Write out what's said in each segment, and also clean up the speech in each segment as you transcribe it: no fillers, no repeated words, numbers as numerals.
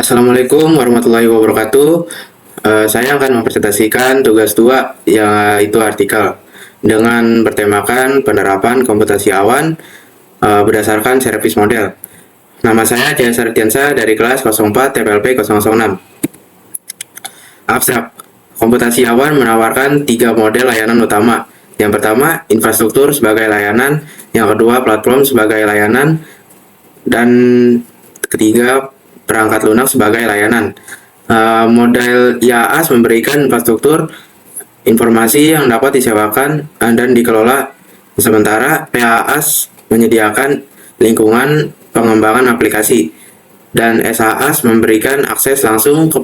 Assalamualaikum warahmatullahi wabarakatuh. Saya akan mempresentasikan tugas 2, yaitu artikel dengan bertemakan penerapan komputasi awan berdasarkan servis model. Nama saya Jaya Sartiansa dari kelas 04 TPLP 006. Abstrak. Komputasi awan menawarkan 3 model layanan utama. Yang pertama, infrastruktur sebagai layanan. Yang kedua, platform sebagai layanan. Dan ketiga, perangkat lunak sebagai layanan. Model IaaS memberikan infrastruktur informasi yang dapat disewakan dan dikelola, sementara PaaS menyediakan lingkungan pengembangan aplikasi, dan SaaS memberikan akses langsung ke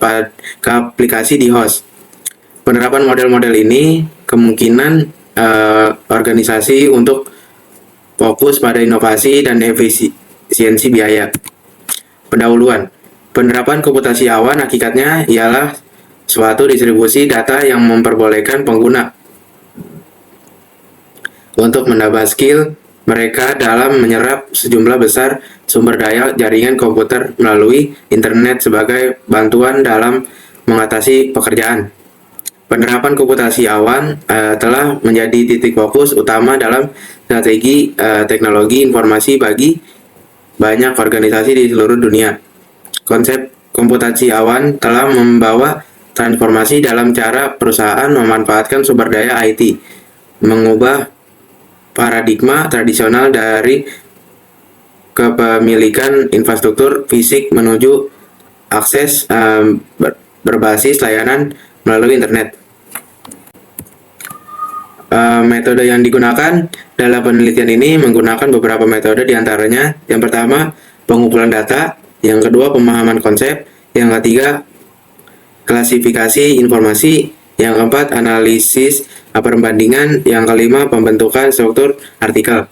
aplikasi di host. Penerapan model-model ini kemungkinan organisasi untuk fokus pada inovasi dan efisiensi biaya. Pendahuluan. Penerapan komputasi awan hakikatnya ialah suatu distribusi data yang memperbolehkan pengguna untuk menambah skill mereka dalam menyerap sejumlah besar sumber daya jaringan komputer melalui internet sebagai bantuan dalam mengatasi pekerjaan. Penerapan komputasi awan telah menjadi titik fokus utama dalam strategi teknologi informasi bagi banyak organisasi di seluruh dunia. Konsep komputasi awan telah membawa transformasi dalam cara perusahaan memanfaatkan sumber daya IT, mengubah paradigma tradisional dari kepemilikan infrastruktur fisik menuju akses berbasis layanan melalui internet. Metode yang digunakan dalam penelitian ini menggunakan beberapa metode, diantaranya yang pertama pengumpulan data, yang kedua pemahaman konsep, yang ketiga klasifikasi informasi, yang keempat analisis perbandingan, yang kelima pembentukan struktur artikel.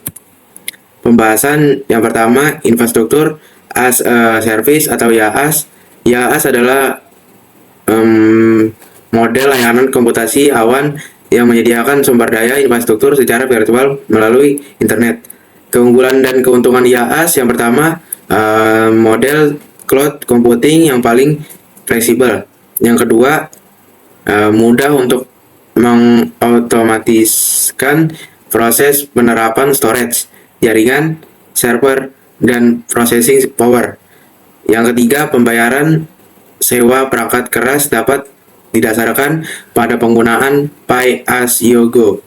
Pembahasan yang pertama, infrastruktur as a service atau IaaS. IaaS adalah model layanan komputasi awan yang menyediakan sumber daya infrastruktur secara virtual melalui internet. Keunggulan dan keuntungan IaaS yang pertama, model cloud computing yang paling fleksibel. Yang kedua, mudah untuk mengotomatiskan proses penerapan storage, jaringan, server, dan processing power. Yang ketiga, pembayaran sewa perangkat keras dapat didasarkan pada penggunaan Pay as you go.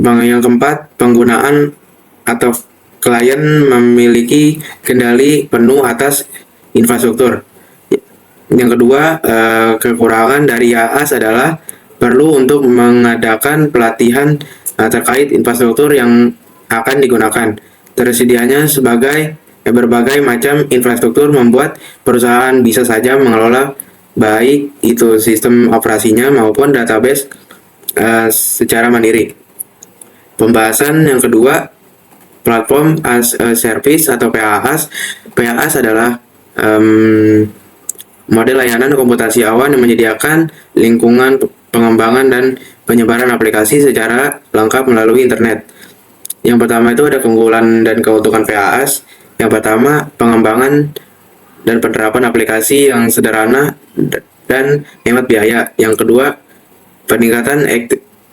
Yang keempat, penggunaan atau klien memiliki kendali penuh atas infrastruktur. Yang kedua, kekurangan dari IaaS adalah perlu untuk mengadakan pelatihan terkait infrastruktur yang akan digunakan. Tersedianya berbagai macam infrastruktur membuat perusahaan bisa saja mengelola baik itu sistem operasinya maupun database secara mandiri. Pembahasan yang kedua, platform as a service atau PaaS. PaaS adalah model layanan komputasi awan yang menyediakan lingkungan pengembangan dan penyebaran aplikasi secara lengkap melalui internet. Yang pertama itu ada keunggulan dan keuntungan PaaS. Yang pertama, pengembangan dan penerapan aplikasi yang sederhana dan hemat biaya. Yang kedua, peningkatan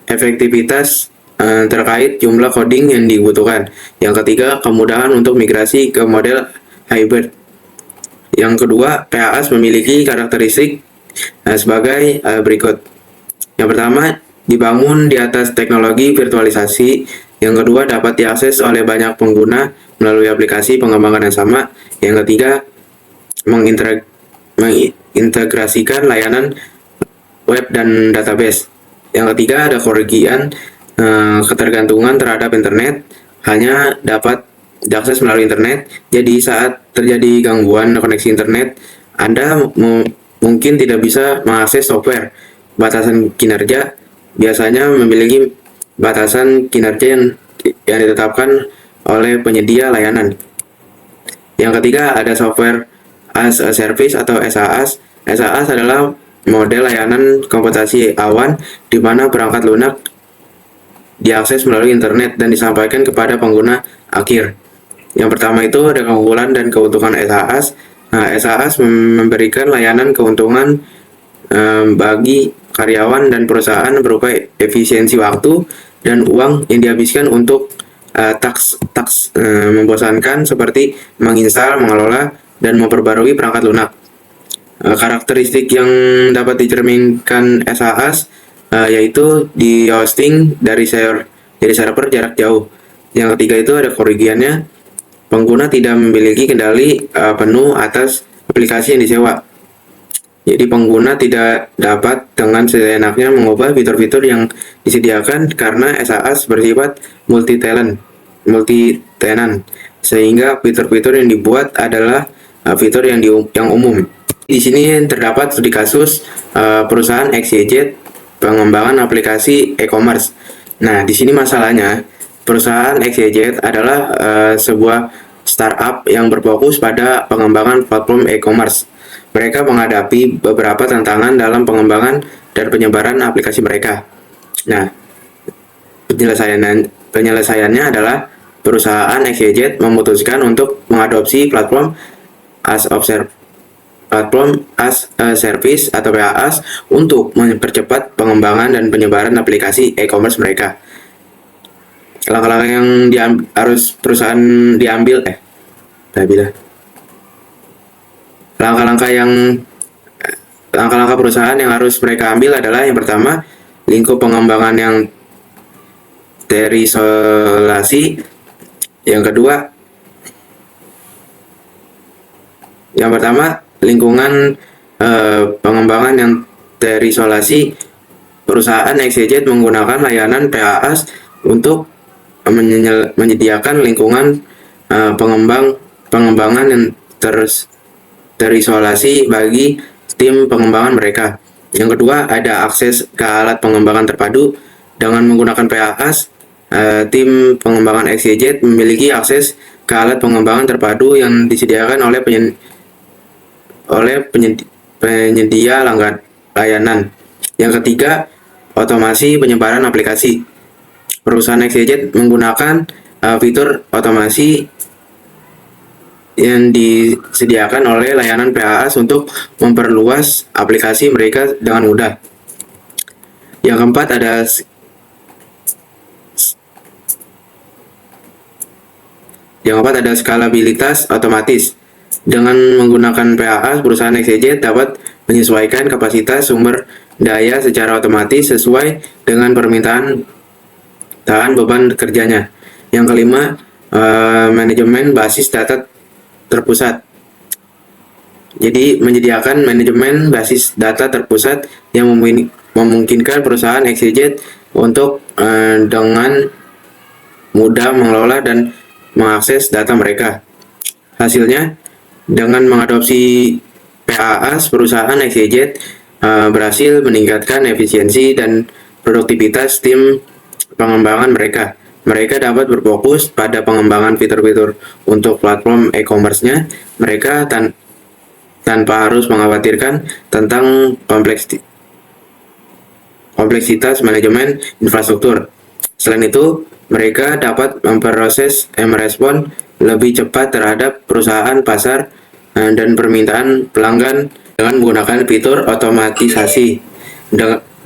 efektivitas terkait jumlah coding yang dibutuhkan. Yang ketiga, kemudahan untuk migrasi ke model hybrid. Yang kedua, PaaS memiliki karakteristik sebagai berikut. Yang pertama, dibangun di atas teknologi virtualisasi. Yang kedua, dapat diakses oleh banyak pengguna melalui aplikasi pengembangan yang sama. Yang ketiga, mengintegrasikan layanan web dan database. Yang ketiga, ada kerugian ketergantungan terhadap internet, hanya dapat diakses melalui internet. Jadi saat terjadi gangguan koneksi internet, Anda mungkin tidak bisa mengakses software. Batasan kinerja biasanya memiliki batasan kinerja yang ditetapkan oleh penyedia layanan. Yang ketiga, ada software as a service atau SaaS. SaaS adalah model layanan komputasi awan di mana perangkat lunak diakses melalui internet dan disampaikan kepada pengguna akhir. Yang pertama itu ada keunggulan dan keuntungan SaaS. Nah, SaaS memberikan layanan keuntungan bagi karyawan dan perusahaan berupa efisiensi waktu dan uang yang dihabiskan untuk taks membosankan seperti menginstal, mengelola, dan memperbarui perangkat lunak. Karakteristik yang dapat dicerminkan SaaS yaitu di hosting dari server jarak jauh. Yang ketiga itu ada kerugiannya, pengguna tidak memiliki kendali penuh atas aplikasi yang disewa. Jadi pengguna tidak dapat dengan seenaknya mengubah fitur-fitur yang disediakan karena SaaS bersifat multi-tenant, sehingga fitur-fitur yang dibuat adalah fitur yang umum. Di sini terdapat studi kasus perusahaan XYZ pengembangan aplikasi e-commerce. Nah, di sini masalahnya perusahaan XYZ adalah sebuah startup yang berfokus pada pengembangan platform e-commerce. Mereka menghadapi beberapa tantangan dalam pengembangan dan penyebaran aplikasi mereka. Nah, penyelesaiannya adalah perusahaan XYZ memutuskan untuk mengadopsi platform as a service atau PaaS untuk mempercepat pengembangan dan penyebaran aplikasi e-commerce mereka. Langkah-langkah yang harus perusahaan diambil langkah-langkah perusahaan yang harus mereka ambil adalah yang pertama, lingkup pengembangan yang terisolasi. Yang kedua, yang pertama, lingkungan pengembangan yang terisolasi. Perusahaan XYZ menggunakan layanan PaaS untuk menyediakan lingkungan pengembangan yang terisolasi bagi tim pengembangan mereka. Yang kedua, ada akses ke alat pengembangan terpadu. Dengan menggunakan PaaS, tim pengembangan XYZ memiliki akses ke alat pengembangan terpadu yang disediakan oleh penyedia layanan. Yang ketiga, otomasi penyebaran aplikasi. Perusahaan XYZ menggunakan fitur otomasi yang disediakan oleh layanan PaaS untuk memperluas aplikasi mereka dengan mudah. Yang keempat, ada skalabilitas otomatis. Dengan menggunakan PaaS, perusahaan XYZ dapat menyesuaikan kapasitas sumber daya secara otomatis sesuai dengan permintaan beban kerjanya. Yang kelima, manajemen basis data terpusat. Jadi menyediakan manajemen basis data terpusat yang memungkinkan perusahaan XYZ untuk dengan mudah mengelola dan mengakses data mereka. Hasilnya, dengan mengadopsi PaaS, perusahaan XYZ berhasil meningkatkan efisiensi dan produktivitas tim pengembangan mereka. Mereka dapat berfokus pada pengembangan fitur-fitur untuk platform e-commerce-nya mereka tanpa harus mengkhawatirkan tentang kompleksitas manajemen infrastruktur. Selain itu, mereka dapat merespon lebih cepat terhadap perusahaan pasar dan permintaan pelanggan dengan menggunakan fitur otomatisasi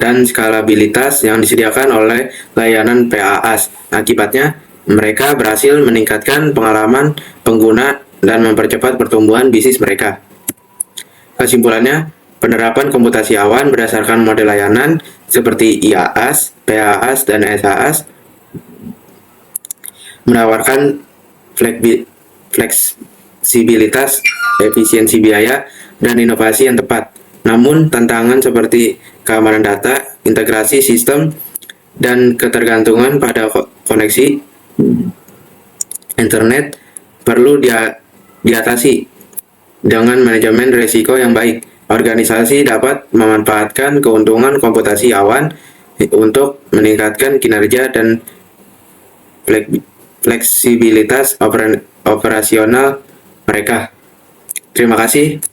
dan skalabilitas yang disediakan oleh layanan PaaS. Akibatnya, mereka berhasil meningkatkan pengalaman pengguna dan mempercepat pertumbuhan bisnis mereka. Kesimpulannya, penerapan komputasi awan berdasarkan model layanan seperti IaaS, PaaS, dan SaaS menawarkan fleksibilitas, efisiensi biaya, dan inovasi yang tepat. Namun, tantangan seperti keamanan data, integrasi sistem, dan ketergantungan pada koneksi internet perlu diatasi dengan manajemen risiko yang baik. Organisasi dapat memanfaatkan keuntungan komputasi awan untuk meningkatkan kinerja dan fleksibilitas operasional mereka. Terima kasih.